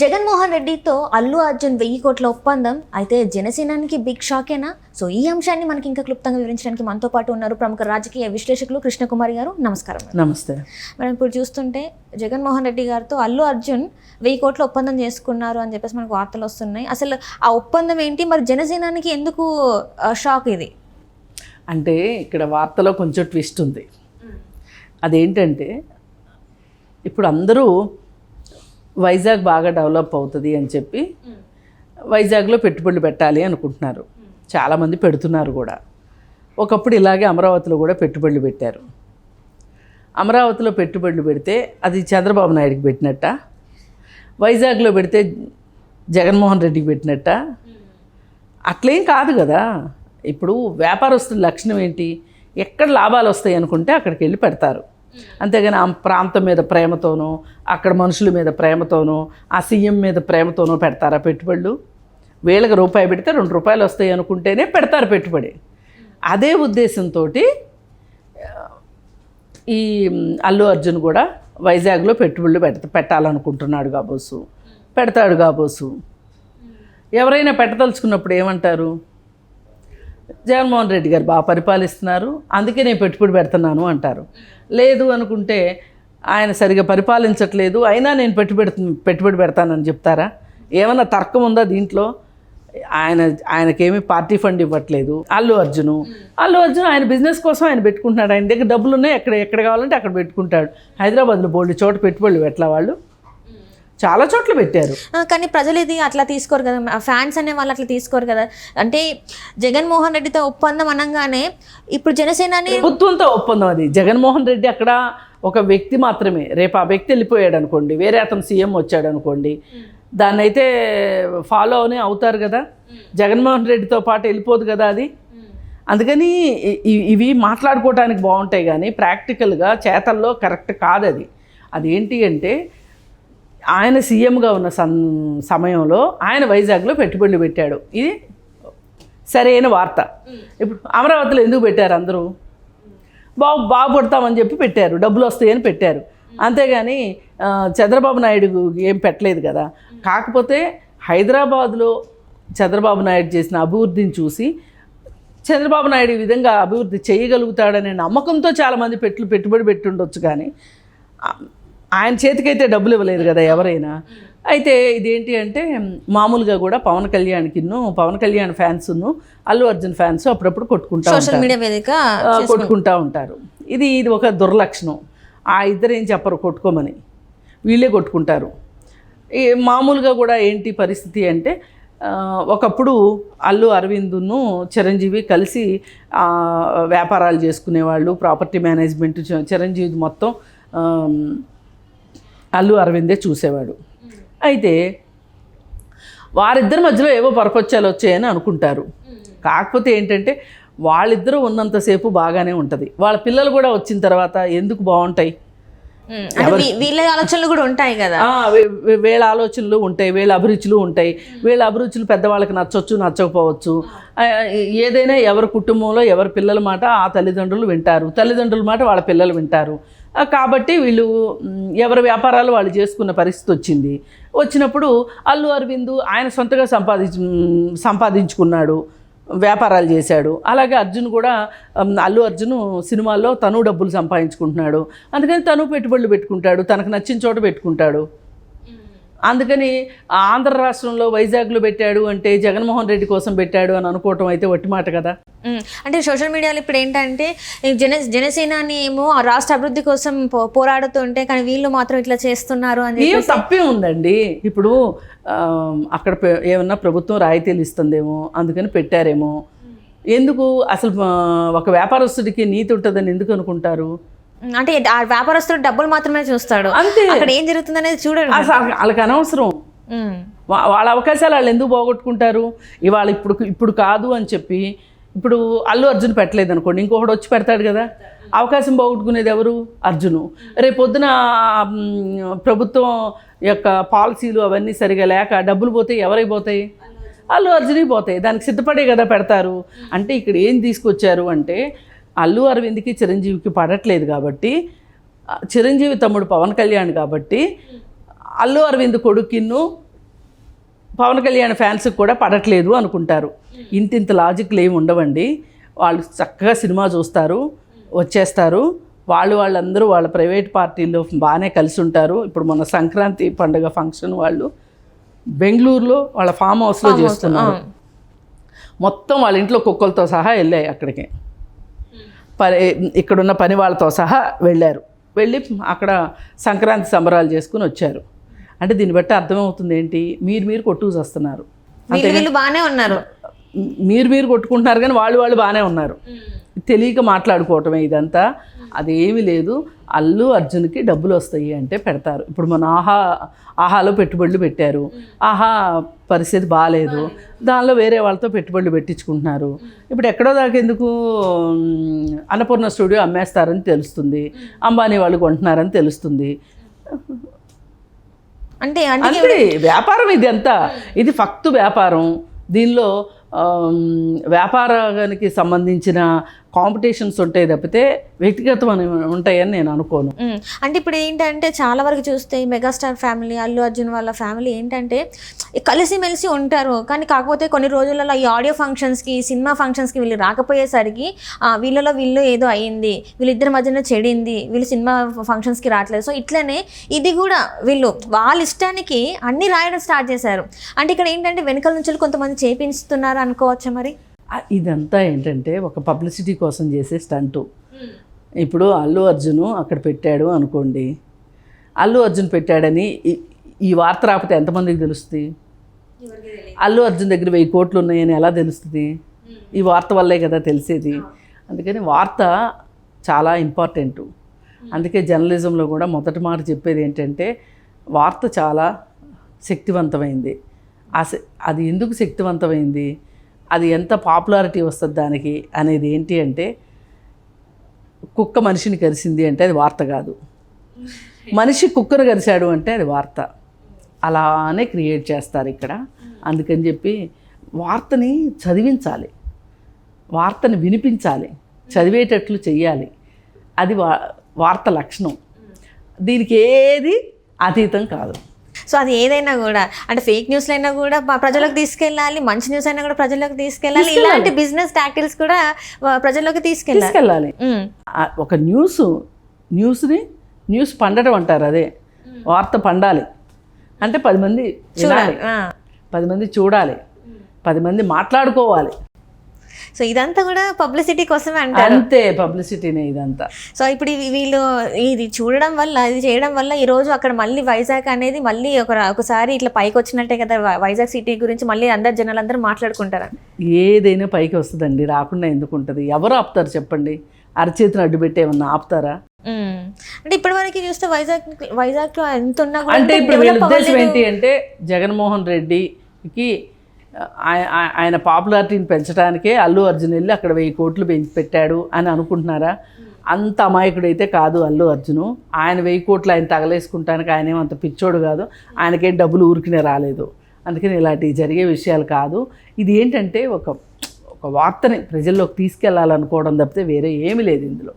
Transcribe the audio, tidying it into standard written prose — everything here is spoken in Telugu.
జగన్మోహన్ రెడ్డితో అల్లు అర్జున్ 1000 కోట్ల ఒప్పందం అయితే జనసేనానికి బిగ్ షాకేనా? సో ఈ అంశాన్ని మనకి ఇంకా క్లుప్తంగా వివరించడానికి మనతో పాటు ఉన్నారు ప్రముఖ రాజకీయ విశ్లేషకులు కృష్ణకుమారి గారు. నమస్కారం. నమస్తే. మనం ఇప్పుడు చూస్తుంటే జగన్మోహన్ రెడ్డి గారితో అల్లు అర్జున్ 1000 కోట్ల ఒప్పందం చేసుకున్నారు అని చెప్పేసి మనకు వార్తలు వస్తున్నాయి. అసలు ఆ ఒప్పందం ఏంటి, మరి జనసేనానికి ఎందుకు షాక్ ఇది? అంటే ఇక్కడ వార్తలో కొంచెం ట్విస్ట్ ఉంది. అదేంటంటే ఇప్పుడు అందరూ వైజాగ్ బాగా డెవలప్ అవుతుంది అని చెప్పి వైజాగ్లో పెట్టుబడులు పెట్టాలి అనుకుంటున్నారు. చాలామంది పెడుతున్నారు కూడా. ఒకప్పుడు ఇలాగే అమరావతిలో కూడా పెట్టుబడులు పెట్టారు. అమరావతిలో పెట్టుబడులు పెడితే అది చంద్రబాబు నాయుడికి పెట్టినట్ట, వైజాగ్లో పెడితే జగన్మోహన్ రెడ్డికి పెట్టినట్ట? అట్లేం కాదు కదా. ఇప్పుడు వ్యాపారస్తుల లక్షణం ఏంటి? ఎక్కడ లాభాలు వస్తాయి అనుకుంటే అక్కడికి వెళ్ళి పెడతారు. అంతేగాని ఆ ప్రాంతం మీద ప్రేమతోనో, అక్కడ మనుషుల మీద ప్రేమతోనో, ఆ సీఎం మీద ప్రేమతోనో పెడతారా పెట్టుబడులు? వీళ్ళకి రూపాయి పెడితే 2 రూపాయలు వస్తాయి అనుకుంటేనే పెడతారు పెట్టుబడి. అదే ఉద్దేశంతో ఈ అల్లు అర్జున్ కూడా వైజాగ్లో పెట్టుబడులు పెట్టాలనుకుంటున్నాడు కాబోసు, పెడతాడు కాబోసు. ఎవరైనా పెట్టదలుచుకున్నప్పుడు ఏమంటారు? జగన్మోహన్ రెడ్డి గారు బాగా పరిపాలిస్తున్నారు, అందుకే నేను పెట్టుబడి పెడుతున్నాను అంటారు. లేదు అనుకుంటే ఆయన సరిగా పరిపాలించట్లేదు, అయినా నేను పెట్టుబడి పెడతానని చెప్తారా? ఏమన్నా తర్కం ఉందా దీంట్లో? ఆయనకేమీ పార్టీ ఫండ్ ఇవ్వట్లేదు అల్లు అర్జున్ ఆయన బిజినెస్ కోసం ఆయన పెట్టుకుంటున్నాడు. ఆయన దగ్గర డబ్బులు ఉన్నాయి, ఎక్కడ కావాలంటే అక్కడ పెట్టుకుంటాడు. హైదరాబాద్లో బోల్డ్ చోట పెట్టుబడులు ఎట్లా వాళ్ళు చాలా చోట్ల పెట్టారు. కానీ ప్రజలు ఇది అట్లా తీసుకోరు కదా, ఫ్యాన్స్ అనే వాళ్ళు అట్లా తీసుకోరు కదా. అంటే జగన్మోహన్ రెడ్డితో ఒప్పందం అనగానే ఇప్పుడు జనసేనాని ప్రభుత్వంతో ఒప్పందం. అది జగన్మోహన్ రెడ్డి అక్కడ ఒక వ్యక్తి మాత్రమే. రేపు ఆ వ్యక్తి వెళ్ళిపోయాడు అనుకోండి, వేరే అతను సీఎం వచ్చాడు అనుకోండి, దాన్ని అయితే ఫాలో అవుతారు కదా. జగన్మోహన్ రెడ్డితో పాటు వెళ్ళిపోదు కదా అది. అందుకని ఇవి మాట్లాడుకోవటానికి బాగుంటాయి కానీ ప్రాక్టికల్గా చేతల్లో కరెక్ట్ కాదు అది. అదేంటి అంటే ఆయన సీఎంగా ఉన్న సమయంలో ఆయన వైజాగ్లో పెట్టుబడులు పెట్టాడు. ఇది సరైన వార్త. ఇప్పుడు అమరావతిలో ఎందుకు పెట్టారు? అందరూ బాగుపడతామని చెప్పి పెట్టారు, డబ్బులు వస్తాయని పెట్టారు. అంతేగాని చంద్రబాబు నాయుడు ఏం పెట్టలేదు కదా. కాకపోతే హైదరాబాద్లో చంద్రబాబు నాయుడు చేసిన అభివృద్ధిని చూసి చంద్రబాబు నాయుడు ఈ విధంగా అభివృద్ధి చేయగలుగుతాడనే నమ్మకంతో చాలామంది పెట్టుబడి పెట్టుండొచ్చు. కానీ ఆయన చేతికైతే డబ్బులు ఇవ్వలేదు కదా ఎవరైనా. అయితే ఇదేంటి అంటే మామూలుగా కూడా పవన్ కళ్యాణ్ ఫ్యాన్స్ను అల్లు అర్జున్ ఫ్యాన్స్ అప్పుడప్పుడు కొట్టుకుంటూ ఉంటారు. ఇది ఒక దుర్లక్షణం. ఆ ఇద్దరు ఏం చెప్పరు కొట్టుకోమని, వీళ్ళే కొట్టుకుంటారు. మామూలుగా కూడా ఏంటి పరిస్థితి అంటే ఒకప్పుడు అల్లు అరవింద్ను చిరంజీవి కలిసి వ్యాపారాలు చేసుకునేవాళ్ళు, ప్రాపర్టీ మేనేజ్మెంట్ చిరంజీవి మొత్తం అల్లు అరవిందే చూసేవాడు. అయితే వారిద్దరి మధ్యలో ఏవో పరపచ్చాలు వచ్చాయని అనుకుంటారు. కాకపోతే ఏంటంటే వాళ్ళిద్దరూ ఉన్నంతసేపు బాగానే ఉంటుంది. వాళ్ళ పిల్లలు కూడా వచ్చిన తర్వాత ఎందుకు బాగుంటాయి? వీళ్ళ ఆలోచనలు కూడా ఉంటాయి కదా. వీళ్ళ ఆలోచనలు ఉంటాయి, వీళ్ళ అభిరుచులు ఉంటాయి. వీళ్ళ అభిరుచులు పెద్దవాళ్ళకి నచ్చవచ్చు, నచ్చకపోవచ్చు. ఏదైనా ఎవరి కుటుంబంలో ఎవరి పిల్లల మాట ఆ తల్లిదండ్రులు వింటారు, తల్లిదండ్రుల మాట వాళ్ళ పిల్లలు వింటారు. కాబట్టి వీళ్ళు ఎవరి వ్యాపారాలు వాళ్ళు చేసుకున్న పరిస్థితి వచ్చినప్పుడు అల్లు అరవింద్ ఆయన సొంతగా సంపాదించుకున్నాడు, వ్యాపారాలు చేశాడు. అలాగే అర్జున్ కూడా అల్లు అర్జున్ సినిమాల్లో తను డబ్బులు సంపాదించుకుంటున్నాడు. అందుకని తను పెట్టుబడులు పెట్టుకుంటాడు, తనకు నచ్చిన చోట పెట్టుకుంటాడు. అందుకని ఆంధ్ర రాష్ట్రంలో వైజాగ్లో పెట్టాడు అంటే జగన్మోహన్ రెడ్డి కోసం పెట్టాడు అని అనుకోవటం అయితే ఒట్టి మాట కదా. అంటే సోషల్ మీడియాలో ఇప్పుడు ఏంటంటే జనసేనాని ఏమో రాష్ట్ర అభివృద్ధి కోసం పోరాడుతుంటే కానీ వీళ్ళు మాత్రం ఇట్లా చేస్తున్నారు అని తప్పే ఉందండి. ఇప్పుడు అక్కడ ఏమన్నా ప్రభుత్వం రాయితీలు ఇస్తుందేమో అందుకని పెట్టారేమో. ఎందుకు అసలు ఒక వ్యాపారస్తుడికి నీతి ఉంటుందని ఎందుకు అనుకుంటారు? అంటే ఆ వ్యాపారస్తుడు డబ్బులు మాత్రమే చూస్తాడు, అంతే. అక్కడ ఏం జరుగుతుంది అనేది చూడండి. వాళ్ళకి అనవసరం. వాళ్ళ అవకాశాలు వాళ్ళు ఎందుకు పోగొట్టుకుంటారు? ఇవాళ ఇప్పుడు కాదు అని చెప్పి ఇప్పుడు అల్లు అర్జున్ పెట్టలేదు అనుకోండి, ఇంకొకటి వచ్చి పెడతాడు కదా. అవకాశం పోగొట్టుకునేది ఎవరు? అర్జును. రేపొద్దున ప్రభుత్వం యొక్క పాలసీలు అవన్నీ సరిగా లేక డబ్బులు పోతాయి, ఎవరై పోతాయి? అల్లు అర్జున్కి పోతాయి. దానికి సిద్ధపడే కదా పెడతారు. అంటే ఇక్కడ ఏం తీసుకొచ్చారు అంటే అల్లు అరవింద్కి చిరంజీవికి పడట్లేదు కాబట్టి, చిరంజీవి తమ్ముడు పవన్ కళ్యాణ్ కాబట్టి అల్లు అరవింద్ కొడుకును పవన్ కళ్యాణ్ ఫ్యాన్స్కి కూడా పడట్లేదు అనుకుంటారు. ఇంత లాజిక్లు ఏమి ఉండవండి. వాళ్ళు చక్కగా సినిమా చూస్తారు, వచ్చేస్తారు. వాళ్ళందరూ వాళ్ళ ప్రైవేట్ పార్టీల్లో బాగానే కలిసి ఉంటారు. ఇప్పుడు మన సంక్రాంతి పండుగ ఫంక్షన్ వాళ్ళు బెంగళూరులో వాళ్ళ ఫామ్ హౌస్లో చేస్తున్నారు. మొత్తం వాళ్ళ ఇంట్లో కుక్కలతో సహా వెళ్ళాయి అక్కడికి. ఇక్కడున్న పని వాళ్ళతో సహా వెళ్ళి అక్కడ సంక్రాంతి సంబరాలు చేసుకుని వచ్చారు. అంటే దీన్ని బట్టి అర్థమవుతుంది ఏంటి, మీరు కొట్టుకు వస్తున్నారు, వీళ్ళు బాగానే ఉన్నారు, మీరు కొట్టుకుంటున్నారు, కానీ వాళ్ళు బాగానే ఉన్నారు. తెలియక మాట్లాడుకోవటమే ఇదంతా. అదేమీ లేదు. అల్లు అర్జున్కి డబ్బులు వస్తాయి అంటే పెడతారు. ఇప్పుడు మన ఆహాలో పెట్టుబడులు పెట్టారు. ఆహా పరిస్థితి బాగాలేదు, దానిలో వేరే వాళ్ళతో పెట్టుబడులు పెట్టించుకుంటున్నారు. ఇప్పుడు ఎక్కడో దాకా ఎందుకు అన్నపూర్ణ స్టూడియో అమ్మేస్తారని తెలుస్తుంది, అంబానీ వాళ్ళు కొంటున్నారని తెలుస్తుంది. అంటే వ్యాపారం ఇది అంతా. ఇది ఫక్తు వ్యాపారం. దీనిలో వ్యాపారానికి సంబంధించిన కాంపిటీషన్స్ ఉంటాయి తప్పితే వ్యక్తిగతం ఉంటాయని నేను అనుకోను. అంటే ఇప్పుడు ఏంటంటే చాలా వరకు చూస్తే మెగాస్టార్ ఫ్యామిలీ, అల్లు అర్జున్ వాళ్ళ ఫ్యామిలీ ఏంటంటే కలిసిమెలిసి ఉంటారు. కానీ కాకపోతే కొన్ని రోజులలో ఈ ఆడియో ఫంక్షన్స్కి, సినిమా ఫంక్షన్స్కి వీళ్ళు రాకపోయేసరికి వీళ్ళలో వీళ్ళు ఏదో అయ్యింది, వీళ్ళిద్దరి మధ్యన చెడింది, వీళ్ళు సినిమా ఫంక్షన్స్కి రావట్లేదు. సో ఇట్లనే ఇది కూడా వీళ్ళు వాళ్ళ ఇష్టానికి అన్నీ రాయడం స్టార్ట్ చేశారు. అంటే ఇక్కడ ఏంటంటే వెనకాల నుంచి కొంతమంది చేపిస్తున్నారు అనుకోవచ్చా మరి? ఇదంతా ఏంటంటే ఒక పబ్లిసిటీ కోసం చేసే స్టంటు. ఇప్పుడు అల్లు అర్జున్ అక్కడ పెట్టాడు అనుకోండి, అల్లు అర్జున్ పెట్టాడని ఈ వార్త రాకపోతే ఎంతమందికి తెలుస్తుంది? అల్లు అర్జున్ దగ్గర 1000 కోట్లు ఉన్నాయని ఎలా తెలుస్తుంది? ఈ వార్త వల్లే కదా తెలిసేది. అందుకని వార్త చాలా ఇంపార్టెంట్. అందుకే జర్నలిజంలో కూడా మొదటి మాట చెప్పేది ఏంటంటే వార్త చాలా శక్తివంతమైంది. అది ఎందుకు శక్తివంతమైంది, అది ఎంత పాపులారిటీ వస్తుంది దానికి అనేది ఏంటి అంటే, కుక్క మనిషిని కరిసింది అంటే అది వార్త కాదు, మనిషి కుక్కను కరిశాడు అంటే అది వార్త. అలానే క్రియేట్ చేస్తారు ఇక్కడ. అందుకని చెప్పి వార్తని చదివించాలి, వార్తని వినిపించాలి, చదివేటట్లు చెయ్యాలి. అది వార్త లక్షణం. దీనికి ఏది అతీతం కాదు. సో అది ఏదైనా కూడా, అంటే ఫేక్ న్యూస్లు అయినా కూడా ప్రజలకు తీసుకెళ్ళాలి, మంచి న్యూస్ అయినా కూడా ప్రజలకు తీసుకెళ్ళాలి, ఇలాంటి బిజినెస్ టాక్టిల్స్ కూడా ప్రజల్లోకి తీసుకెళ్ళాలి. ఒక న్యూస్ పండటం అంటారు, అదే వార్త పండాలి. అంటే 10 మంది చూడాలి, 10 మంది చూడాలి, 10 మంది మాట్లాడుకోవాలి. సో ఇదంతా కూడా పబ్లిసిటీ కోసమే అంటారు. అంతే, పబ్లిసిటీనే ఇదంతా. సో ఇప్పుడు వీళ్ళు ఇది చూడడం వల్ల, ఇది చేయడం వల్ల ఈరోజు అక్కడ మళ్ళీ వైజాగ్ అనేది మళ్ళీ ఒకసారి ఇట్లా పైకి వచ్చినట్టే కదా. వైజాగ్ సిటీ గురించి మళ్ళీ జనాలందరూ మాట్లాడుకుంటారు. ఏదైనా పైకి వస్తుందండి, రాకుండా ఎందుకు ఉంటుంది? ఎవరు ఆపుతారు చెప్పండి? అరచేతిని అడ్డు పెట్టి ఏమన్నా ఆపుతారా? అంటే ఇప్పటి వరకు చూస్తే వైజాగ్ ఎంత ఉన్నా కూడా, అంటే ఇప్పుడు వీళ్ళ ఉద్దేశం ఏంటి అంటే జగన్మోహన్ రెడ్డికి ఆయన పాపులారిటీని పెంచడానికే అల్లు అర్జున్ వెళ్ళి అక్కడ 1000 కోట్లు పెట్టాడు అని అనుకుంటున్నారా? అంత అమాయకుడైతే కాదు అల్లు అర్జును. ఆయన 1000 కోట్లు ఆయన తగలేసుకుంటానికి ఆయన ఏమంత పిచ్చోడు కాదు. ఆయనకేం డబ్బులు ఊరికినే రాలేదు. అందుకని ఇలాంటివి జరిగే విషయాలు కాదు. ఇది ఏంటంటే ఒక వార్తని ప్రజల్లోకి తీసుకెళ్లాలనుకోవడం తప్పితే వేరే ఏమీ లేదు ఇందులో.